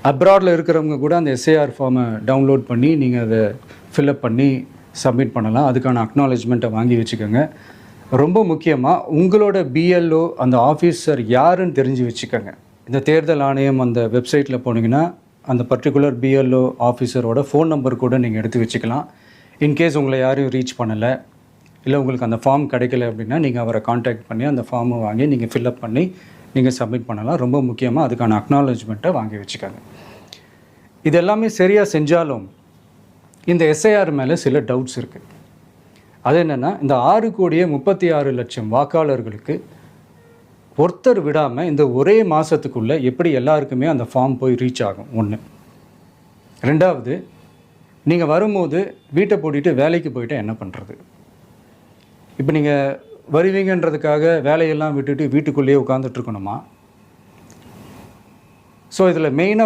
அப்ராடில் இருக்கிறவங்க கூட அந்த எஸ்ஏஆர் ஃபார்மை டவுன்லோட் பண்ணி நீங்கள் அதை ஃபில்அப் பண்ணி சப்மிட் பண்ணலாம். அதுக்கான அக்னாலேஜ்மெண்ட்டை வாங்கி வச்சுக்கோங்க. ரொம்ப முக்கியமாக உங்களோட பிஎல்ஓ அந்த ஆஃபீஸர் யாருன்னு தெரிஞ்சு வச்சுக்கோங்க. இந்த தேர்தல் ஆணையம் அந்த வெப்சைட்டில் போனீங்கன்னா அந்த பர்டிகுலர் பிஎல்ஓ ஆஃபீஸரோட ஃபோன் நம்பர் கூட நீங்கள் எடுத்து வச்சுக்கலாம். இன்கேஸ் உங்களை யாரையும் ரீச் பண்ணலை, இல்லை உங்களுக்கு அந்த ஃபார்ம் கிடைக்கல அப்படின்னா நீங்கள் அவரை காண்டாக்ட் பண்ணி அந்த ஃபார்மை வாங்கி நீங்கள் ஃபில்அப் பண்ணி நீங்கள் சப்மிட் பண்ணலாம். ரொம்ப முக்கியமாக அதுக்கான அக்னாலேஜ்மெண்ட்டை வாங்கி வச்சுக்கோங்க. இது எல்லாமே சரியாக செஞ்சாலும் இந்த எஸ்ஐஆர் மேலே சில டவுட்ஸ் இருக்குது. அது என்னென்னா, இந்த 6,36,00,000 வாக்காளர்களுக்கு ஒருத்தர் விடாமல் இந்த ஒரே மாதத்துக்குள்ளே எப்படி எல்லாருக்குமே அந்த ஃபார்ம் போய் ரீச் ஆகும்? ஒன்று. ரெண்டாவது, நீங்கள் வரும்போது வீட்டை பூட்டிட்டு வேலைக்கு போயிட்டு என்ன பண்ணுறது? இப்போ நீங்கள் வருவீங்கன்றதுக்காக வேலையெல்லாம் விட்டுட்டு வீட்டுக்குள்ளேயே உட்காந்துட்ருக்கணுமா? ஸோ இதில் மெயினாக